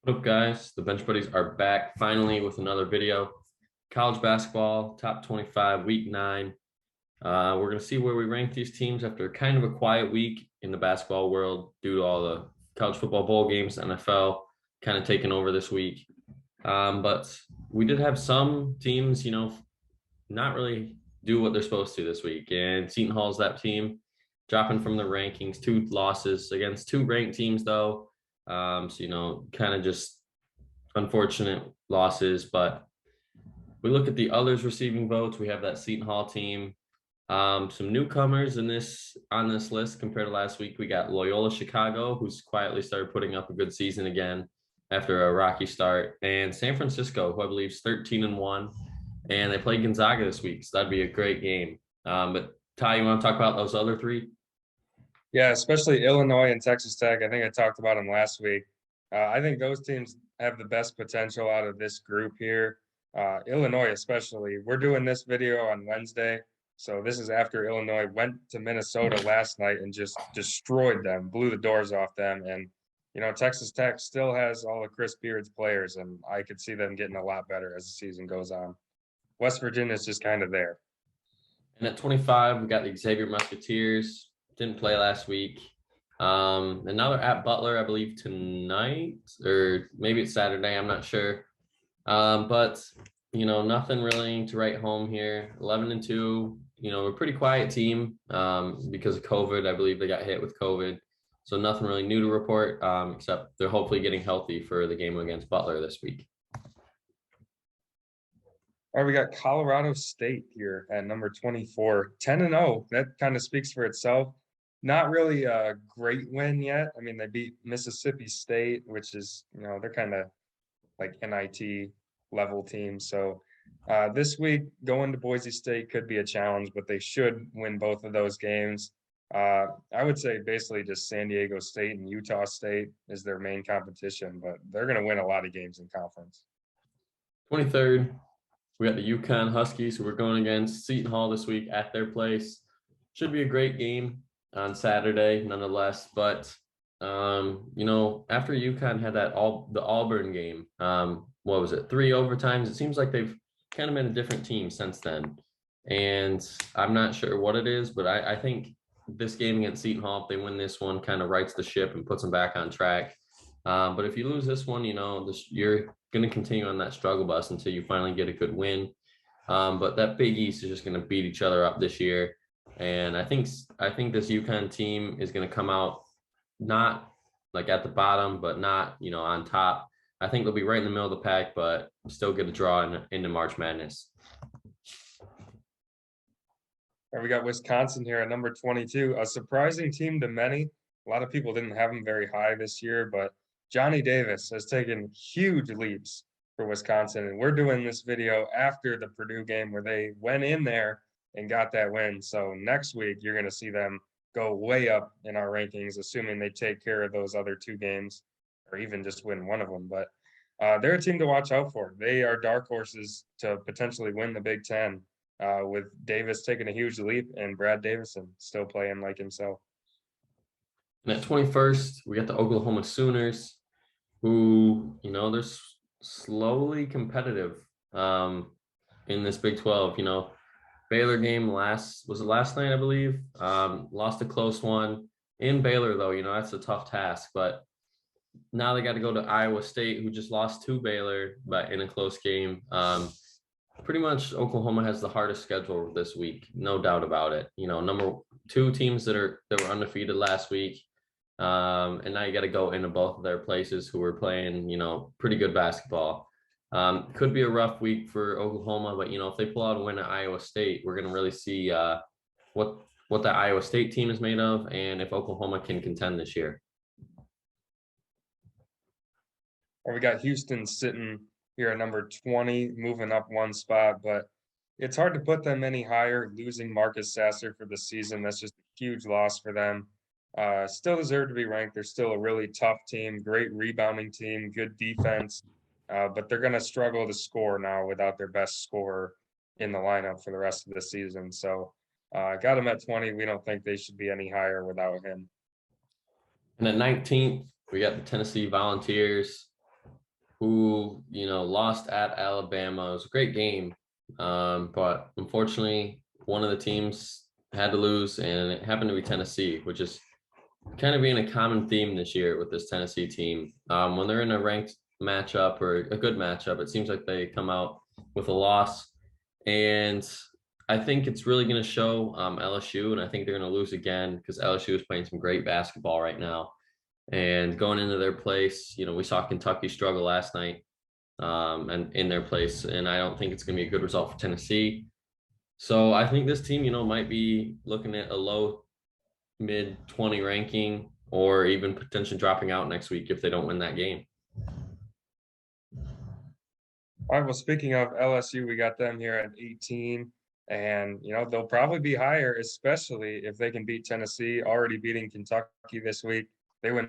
What up, guys? The Bench Buddies are back finally with another video. College basketball, top 25, week 9. We're going to see where we rank these teams after kind of a quiet week in the basketball world due to all the college football bowl games, NFL kind of taking over this week. But we did have some teams, not really do what they're supposed to this week. And Seton Hall's that team dropping from the rankings, 2 losses against 2 ranked teams, though. Kind of just unfortunate losses. But we look at the others receiving votes. We have that Seton Hall team. Some newcomers on this list compared to last week. We got Loyola Chicago, who's quietly started putting up a good season again after a rocky start, and San Francisco, who I believe is 13-1, and they play Gonzaga this week, so that'd be a great game. But Ty, you want to talk about those other 3? Yeah, especially Illinois and Texas Tech. I think I talked about them last week. I think those teams have the best potential out of this group here. Illinois, especially. We're doing this video on Wednesday, so this is after Illinois went to Minnesota last night and just destroyed them, blew the doors off them. And, Texas Tech still has all of Chris Beard's players, and I could see them getting a lot better as the season goes on. West Virginia is just kind of there. And at 25, we got the Xavier Musketeers. Didn't play last week. And now they're at Butler, I believe, tonight, or maybe it's Saturday. I'm not sure. But nothing really to write home here. 11-2. A pretty quiet team because of COVID. I believe they got hit with COVID, so nothing really new to report. Except they're hopefully getting healthy for the game against Butler this week. All right, we got Colorado State here at number 24, 10-0. That kind of speaks for itself. Not really a great win yet. I mean, they beat Mississippi State, which is, they're kind of like NIT level team. So this week, going to Boise State could be a challenge, but they should win both of those games. I would say basically just San Diego State and Utah State is their main competition, but they're going to win a lot of games in conference. 23rd, we got the UConn Huskies, who we're going against Seton Hall this week at their place. Should be a great game on Saturday, nonetheless. But after UConn had the Auburn game, what was it, 3 overtimes? It seems like they've kind of been a different team since then, and I'm not sure what it is, but I think this game against Seton Hall, if they win this one, kind of rights the ship and puts them back on track. But if you lose this one, you're going to continue on that struggle bus until you finally get a good win. But that Big East is just going to beat each other up this year. And I think this UConn team is going to come out not like at the bottom, but not, on top. I think they'll be right in the middle of the pack, but still get a draw into March Madness. And we got Wisconsin here at number 22, a surprising team to many. A lot of people didn't have them very high this year, but Johnny Davis has taken huge leaps for Wisconsin. And we're doing this video after the Purdue game where they went in there and got that win. So next week, you're going to see them go way up in our rankings, assuming they take care of those other 2 games or even just win one of them. But they're a team to watch out for. They are dark horses to potentially win the Big Ten with Davis taking a huge leap and Brad Davison still playing like himself. And at 21st, we got the Oklahoma Sooners, who, they're slowly competitive in this Big 12. Baylor game last night, I believe. Lost a close one in Baylor, though. That's a tough task. But now they got to go to Iowa State, who just lost to Baylor, but in a close game. Pretty much Oklahoma has the hardest schedule this week, no doubt about it. Number 2 teams that were undefeated last week. And now you got to go into both of their places who were playing, pretty good basketball. Could be a rough week for Oklahoma, but if they pull out a win at Iowa State, we're going to really see what the Iowa State team is made of, and if Oklahoma can contend this year. We got Houston sitting here at number 20, moving up 1 spot, but it's hard to put them any higher. Losing Marcus Sasser for the season, that's just a huge loss for them. Still deserve to be ranked. They're still a really tough team, great rebounding team, good defense. But they're going to struggle to score now without their best scorer in the lineup for the rest of the season. So got them at 20. We don't think they should be any higher without him. And at 19th, we got the Tennessee Volunteers. who, lost at Alabama. It was a great game. But unfortunately, one of the teams had to lose, and it happened to be Tennessee, which is kind of being a common theme this year with this Tennessee team. When they're in a ranked matchup or a good matchup, it seems like they come out with a loss. And I think it's really going to show LSU, and I think they're going to lose again because LSU is playing some great basketball right now. And going into their place, we saw Kentucky struggle last night and in their place, and I don't think it's going to be a good result for Tennessee. So I think this team, might be looking at a low mid 20 ranking or even potentially dropping out next week if they don't win that game. All right, well, speaking of LSU, we got them here at 18, and they'll probably be higher, especially if they can beat Tennessee, already beating Kentucky this week. They win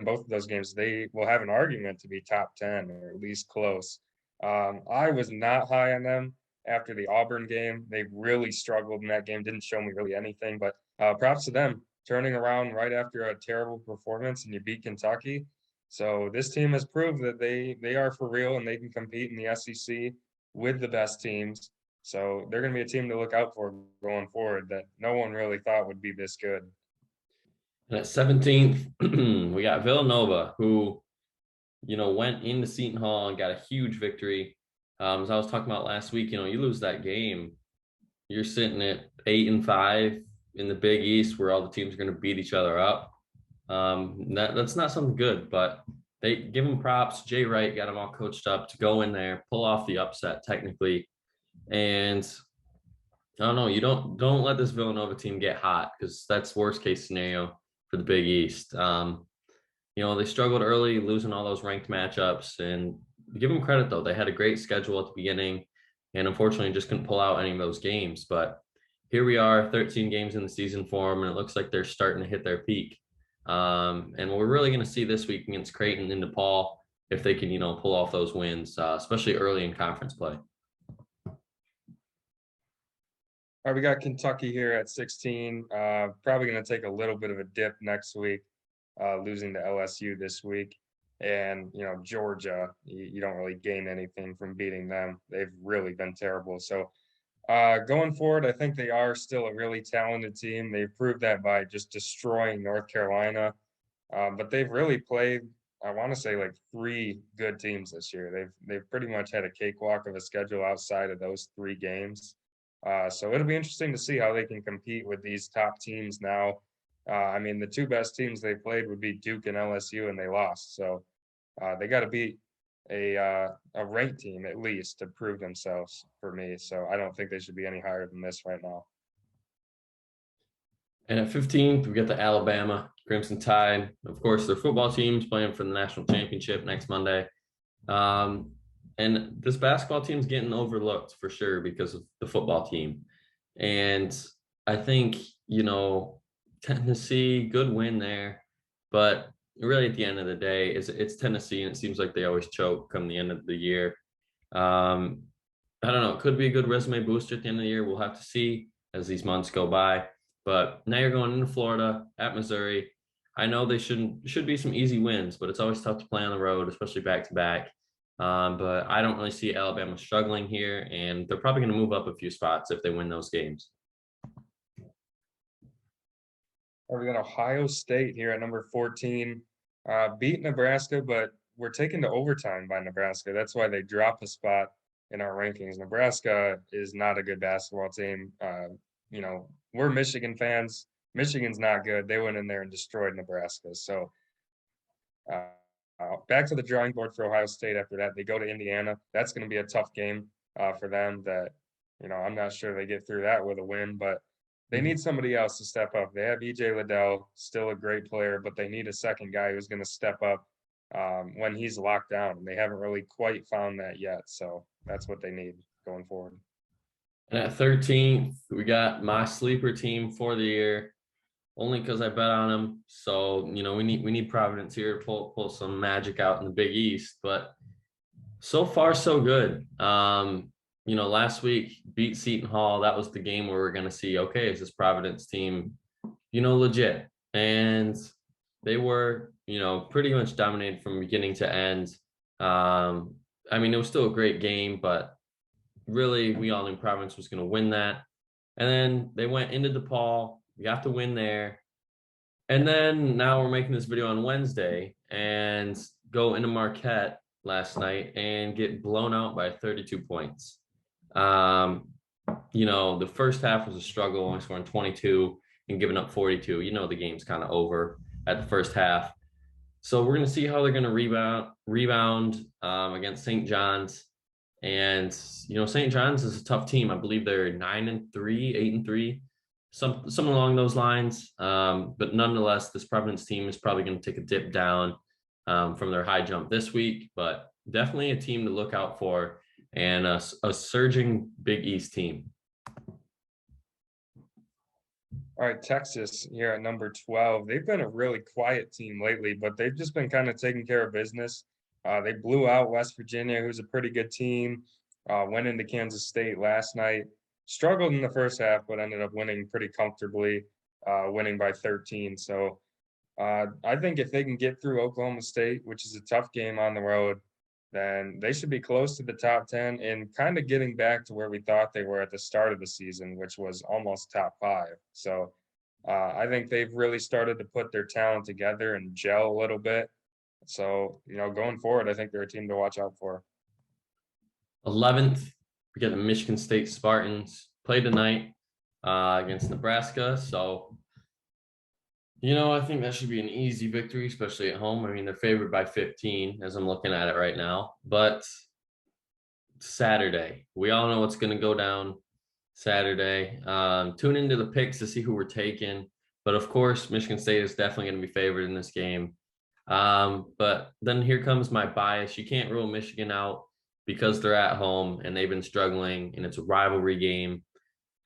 both of those games, they will have an argument to be top 10 or at least close. I was not high on them after the Auburn game. They really struggled in that game, didn't show me really anything, but props to them turning around right after a terrible performance and you beat Kentucky. So this team has proved that they are for real and they can compete in the SEC with the best teams. So they're going to be a team to look out for going forward that no one really thought would be this good. And at 17th, we got Villanova, who, went into Seton Hall and got a huge victory. As I was talking about last week, you lose that game, you're sitting at 8-5 in the Big East, where all the teams are going to beat each other up. That's not something good, but they give them props. Jay Wright got them all coached up to go in there, pull off the upset technically, and I don't know. You don't let this Villanova team get hot because that's worst case scenario for the Big East. They struggled early, losing all those ranked matchups, and give them credit though. They had a great schedule at the beginning, and unfortunately just couldn't pull out any of those games. But here we are, 13 games in the season for them, and it looks like they're starting to hit their peak. And we're really going to see this week against Creighton and DePaul if they can, pull off those wins, especially early in conference play. All right, we got Kentucky here at 16. Probably going to take a little bit of a dip next week, losing to LSU this week. And, Georgia, you don't really gain anything from beating them. They've really been terrible. So going forward, I think they are still a really talented team. They've proved that by just destroying North Carolina. But they've really played, I want to say, like 3 good teams this year. They've pretty much had a cakewalk of a schedule outside of those 3 games. So it'll be interesting to see how they can compete with these top teams now. I mean, the 2 best teams they played would be Duke and LSU, and they lost. So they got to beat a ranked team at least to prove themselves for me. So I don't think they should be any higher than this right now. And at 15th, we got the Alabama Crimson Tide. Of course, their football team's playing for the national championship next Monday. And this basketball team's getting overlooked for sure because of the football team. And I think, Tennessee, good win there. But really at the end of the day, it's Tennessee, and it seems like they always choke come the end of the year. I don't know. It could be a good resume booster at the end of the year. We'll have to see as these months go by. But now you're going into Florida at Missouri. I know they should be some easy wins, but it's always tough to play on the road, especially back to back. But I don't really see Alabama struggling here, and they're probably going to move up a few spots if they win those games. We got Ohio State here at number 14. Beat Nebraska, but we're taken to overtime by Nebraska. That's why they drop a spot in our rankings. Nebraska is not a good basketball team. We're Michigan fans. Michigan's not good. They went in there and destroyed Nebraska. So back to the drawing board for Ohio State after that. They go to Indiana. That's going to be a tough game for them that, I'm not sure they get through that with a win, but they need somebody else to step up. They have E.J. Liddell, still a great player, but they need a second guy who's going to step up when he's locked down. And they haven't really quite found that yet. So that's what they need going forward. And at 13th, we got my sleeper team for the year, only because I bet on them. So, we need Providence here to pull some magic out in the Big East. But so far, so good. Last week beat Seton Hall. That was the game where we're going to see, okay, is this Providence team, legit? And they were, pretty much dominated from beginning to end. I mean, it was still a great game, but really, we all knew Providence was going to win that. And then they went into DePaul, got the win there. And then now we're making this video on Wednesday and go into Marquette last night and get blown out by 32 points. Um, the first half was a struggle, only scoring 22 and giving up 42. The game's kind of over at the first half. So we're going to see how they're going to rebound against St. John's. And St. John's is a tough team. I believe they're 9-3, 8-3, something along those lines. But nonetheless, this Providence team is probably going to take a dip down from their high jump this week. But definitely a team to look out for, and a surging Big East team. All right, Texas here at number 12. They've been a really quiet team lately, but they've just been kind of taking care of business. They blew out West Virginia, who's a pretty good team. Went into Kansas State last night. Struggled in the first half, but ended up winning pretty comfortably, winning by 13. So I think if they can get through Oklahoma State, which is a tough game on the road, then they should be close to the top 10 and kind of getting back to where we thought they were at the start of the season, which was almost top 5. So I think they've really started to put their talent together and gel a little bit. So, going forward, I think they're a team to watch out for. 11th, we get the Michigan State Spartans play tonight against Nebraska. So, I think that should be an easy victory, especially at home. I mean, they're favored by 15 as I'm looking at it right now. But Saturday, we all know what's going to go down Saturday. Tune into the picks to see who we're taking. But of course, Michigan State is definitely going to be favored in this game. But then here comes my bias. You can't rule Michigan out because they're at home and they've been struggling, and it's a rivalry game.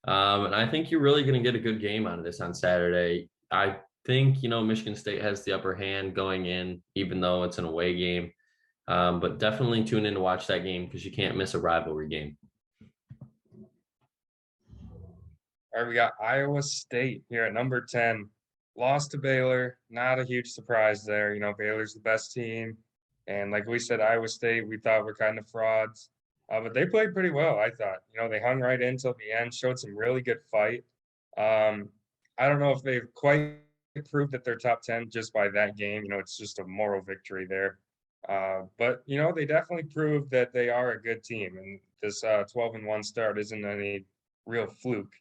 And I think you're really going to get a good game out of this on Saturday. I think, Michigan State has the upper hand going in, even though it's an away game. But definitely tune in to watch that game because you can't miss a rivalry game. All right, we got Iowa State here at number 10. Lost to Baylor. Not a huge surprise there. Baylor's the best team. And like we said, Iowa State, we thought were kind of frauds. But they played pretty well, I thought. They hung right in till the end, showed some really good fight. I don't know if they've quite proved that they're top 10 just by that game. It's just a moral victory there. But they definitely proved that they are a good team. And this 12-1 start isn't any real fluke.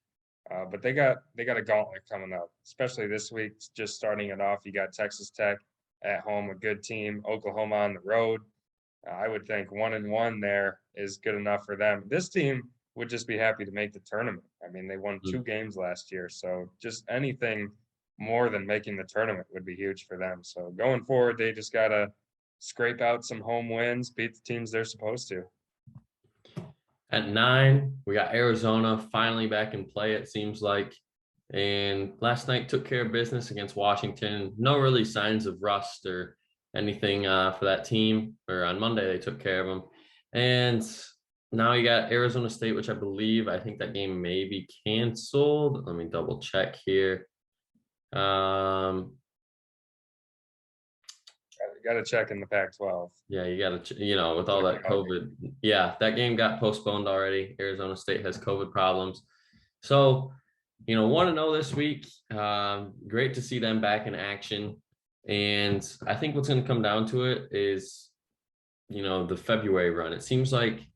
But they got a gauntlet coming up, especially this week. Just starting it off, you got Texas Tech at home, a good team. Oklahoma on the road. I would think 1-1 there is good enough for them. This team would just be happy to make the tournament. I mean, they won 2 games last year, so just anything more than making the tournament would be huge for them. So going forward, they just gotta scrape out some home wins, beat the teams they're supposed to. At 9, we got Arizona finally back in play, it seems like. And last night took care of business against Washington. No really signs of rust or anything for that team. Or on Monday, they took care of them. And now you got Arizona State, which I think that game may be canceled. Let me double check here. Got to check in the Pac-12. Yeah, you got to, with all that COVID. Yeah, that game got postponed already. Arizona State has COVID problems. So, 1-0 this week. Great to see them back in action. And I think what's going to come down to it is, the February run. It seems like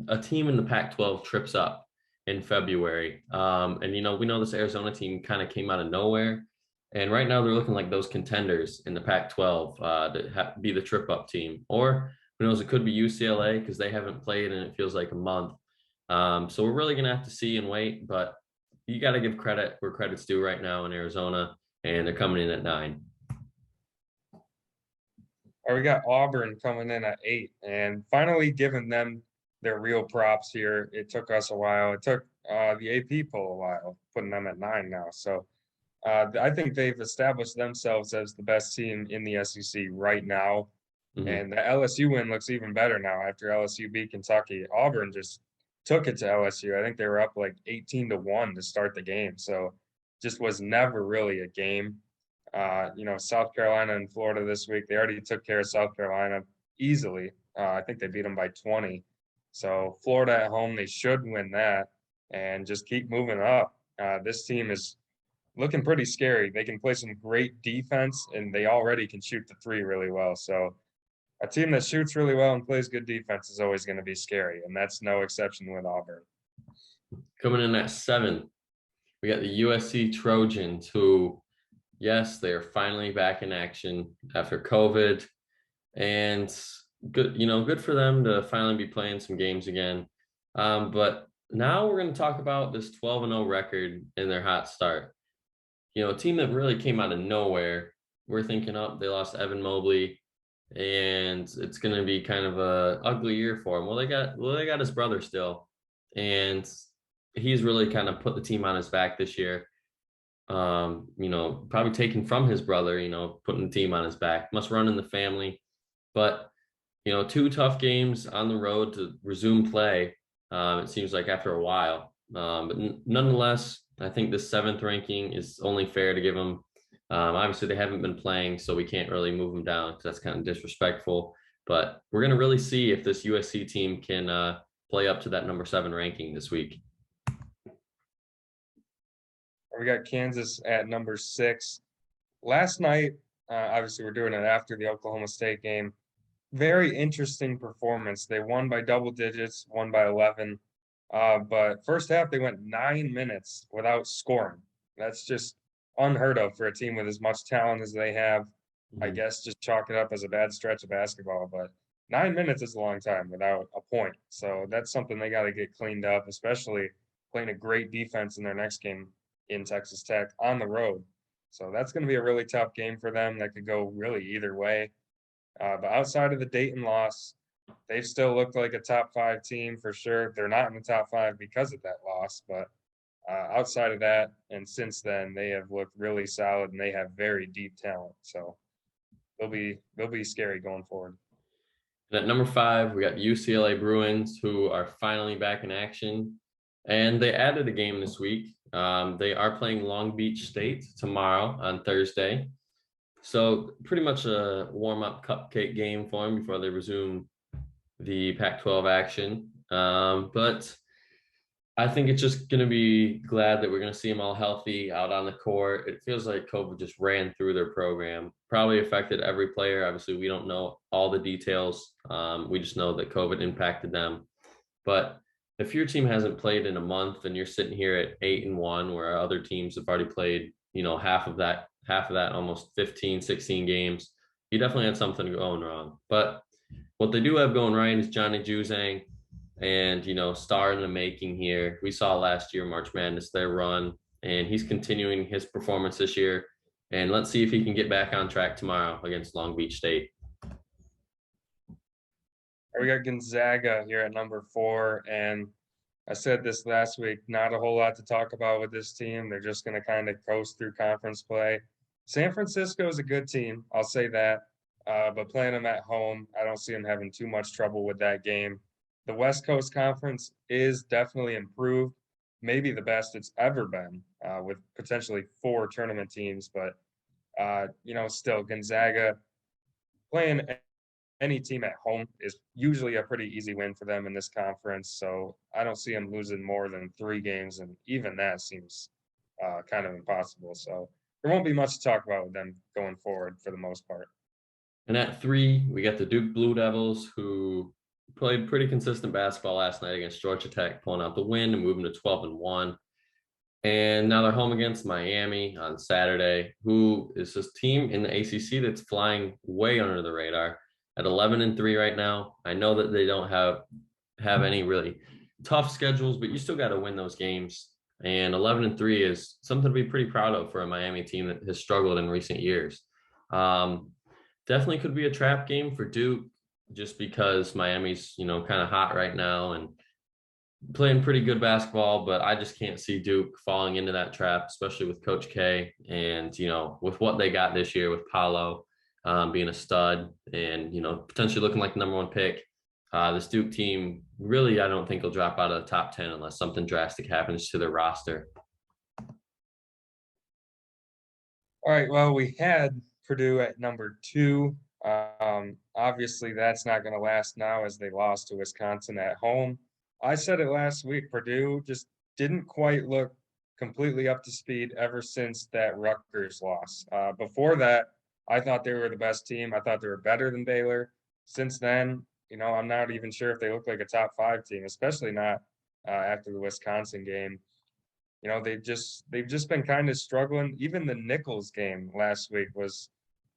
a team in the Pac-12 trips up in February. And, we know this Arizona team kind of came out of nowhere. And right now they're looking like those contenders in the Pac-12 to be the trip-up team. Or who knows, it could be UCLA because they haven't played and it feels like a month. So we're really going to have to see and wait. But you got to give credit where credit's due right now in Arizona, and they're coming in at 9. Or we got Auburn coming in at 8, and finally giving them their real props here. It took us a while. It took the AP poll a while, putting them at 9 now. So I think they've established themselves as the best team in the SEC right now. Mm-hmm. And the LSU win looks even better now after LSU beat Kentucky. Auburn just took it to LSU. I think they were up like 18-1 to start the game. So just was never really a game. South Carolina and Florida this week, they already took care of South Carolina easily. I think they beat them by 20. So Florida at home, they should win that and just keep moving up. This team is looking pretty scary. They can play some great defense, and they already can shoot the three really well. So a team that shoots really well and plays good defense is always going to be scary, and that's no exception with Auburn. Coming in at 7, we got the USC Trojans, who, yes, they are finally back in action after COVID, and good, good for them to finally be playing some games again. But now we're going to talk about this 12-0 record and their hot start. A team that really came out of nowhere. We're thinking, they lost Evan Mobley, and it's going to be kind of a ugly year for them. Well, they got his brother still, and he's really kind of put the team on his back this year. Probably taken from his brother, putting the team on his back. Must run in the family. But, 2 tough games on the road to resume play. It seems like after a while. But nonetheless, I think the 7th ranking is only fair to give them. Obviously, they haven't been playing, so we can't really move them down because that's kind of disrespectful. But we're going to really see if this USC team can play up to that number 7 ranking this week. We got Kansas at number 6. Last night, obviously, we're doing it after the Oklahoma State game. Very interesting performance. They won by double digits, won by 11. But first half, they went 9 minutes without scoring. That's just unheard of for a team with as much talent as they have. I guess just chalk it up as a bad stretch of basketball. But 9 minutes is a long time without a point. So that's something they got to get cleaned up, especially playing a great defense in their next game in Texas Tech on the road. So that's going to be a really tough game for them. That could go really either way. But outside of the Dayton loss, they've still looked like a top 5 team for sure. They're not in the top 5 because of that loss, but outside of that, and since then, they have looked really solid and they have very deep talent. So they'll be scary going forward. And at number 5, we got UCLA Bruins, who are finally back in action, and they added a game this week. They are playing Long Beach State tomorrow on Thursday. So pretty much a warm-up cupcake game for them before they resume the Pac-12 action. But I think it's just going to be glad that we're going to see them all healthy out on the court. It feels like COVID just ran through their program, probably affected every player. Obviously, we don't know all the details. We just know that COVID impacted them. But if your team hasn't played in a month and you're sitting here at 8-1, where other teams have already played, half of that, almost 15, 16 games, you definitely had something going wrong. But what they do have going right is Johnny Juzang, and, star in the making here. We saw last year, March Madness, their run, and he's continuing his performance this year. And let's see if he can get back on track tomorrow against Long Beach State. We got Gonzaga here at number 4, and I said this last week, not a whole lot to talk about with this team. They're just going to kind of coast through conference play. San Francisco is a good team, I'll say that, but playing them at home, I don't see them having too much trouble with that game. The West Coast Conference is definitely improved, maybe the best it's ever been, with potentially 4 tournament teams, but, still Gonzaga playing any team at home is usually a pretty easy win for them in this conference. So I don't see them losing more than 3 games, and even that seems kind of impossible. So there won't be much to talk about with them going forward for the most part. And at 3, we got the Duke Blue Devils, who played pretty consistent basketball last night against Georgia Tech, pulling out the win and moving to 12-1. And now they're home against Miami on Saturday, who is this team in the ACC that's flying way under the radar at 11-3 right now. I know that they don't have any really tough schedules, but you still got to win those games. And 11-3 is something to be pretty proud of for a Miami team that has struggled in recent years. Definitely could be a trap game for Duke, just because Miami's, kind of hot right now and playing pretty good basketball, but I just can't see Duke falling into that trap, especially with Coach K and, with what they got this year with Paolo being a stud and, potentially looking like the number 1 pick. This Duke team really, I don't think will drop out of the top 10 unless something drastic happens to their roster. All right, well, we had Purdue at number 2. Obviously, that's not going to last now as they lost to Wisconsin at home. I said it last week. Purdue just didn't quite look completely up to speed ever since that Rutgers loss. Before that, I thought they were the best team. I thought they were better than Baylor. Since then, I'm not even sure if they look like a top 5 team, especially not after the Wisconsin game. They've just been kind of struggling. Even the Nichols game last week was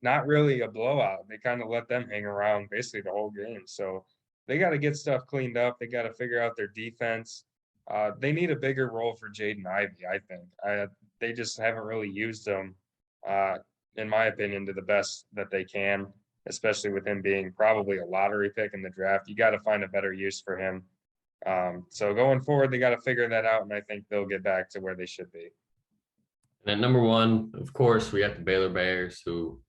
not really a blowout. They kind of let them hang around basically the whole game. So they got to get stuff cleaned up. They got to figure out their defense. They need a bigger role for Jaden Ivey, I think. They just haven't really used him, in my opinion, to the best that they can, especially with him being probably a lottery pick in the draft. You got to find a better use for him. So going forward, they got to figure that out, and I think they'll get back to where they should be. And at number 1, of course, we got the Baylor Bears, who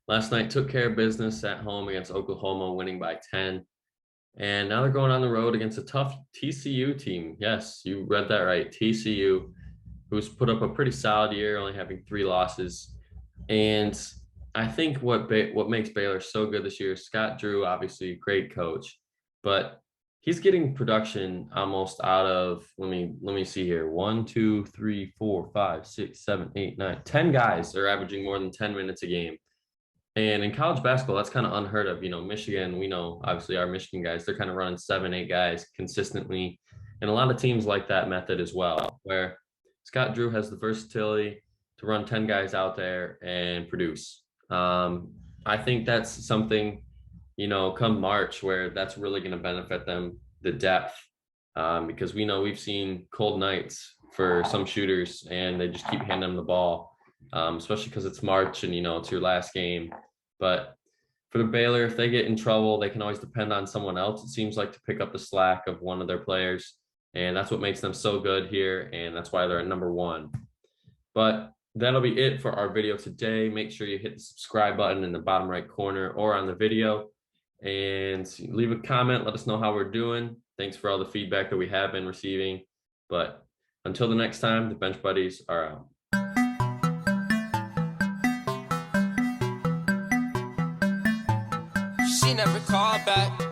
last night took care of business at home against Oklahoma, winning by 10. And now they're going on the road against a tough TCU team. Yes, you read that right. TCU, who's put up a pretty solid year, only having 3 losses. And I think what makes Baylor so good this year, Scott Drew, obviously a great coach, but he's getting production almost out of, let me see here. 1, 2, 3, 4, 5, 6, 7, 8, 9, 10 guys are averaging more than 10 minutes a game. And in college basketball, that's kind of unheard of. Michigan, we know, obviously, our Michigan guys, they're kind of running 7, 8 guys consistently. And a lot of teams like that method as well, where Scott Drew has the versatility to run 10 guys out there and produce. I think that's something, come March, where that's really going to benefit them, the depth, because we've seen cold nights for some shooters and they just keep handing them the ball, especially because it's March and, it's your last game. But for the Baylor, if they get in trouble, they can always depend on someone else, it seems like, to pick up the slack of one of their players. And that's what makes them so good here. And that's why they're at number 1. But that'll be it for our video today. Make sure you hit the subscribe button in the bottom right corner or on the video and leave a comment. Let us know how we're doing. Thanks for all the feedback that we have been receiving. But until the next time, the Bench Buddies are out. She never called back.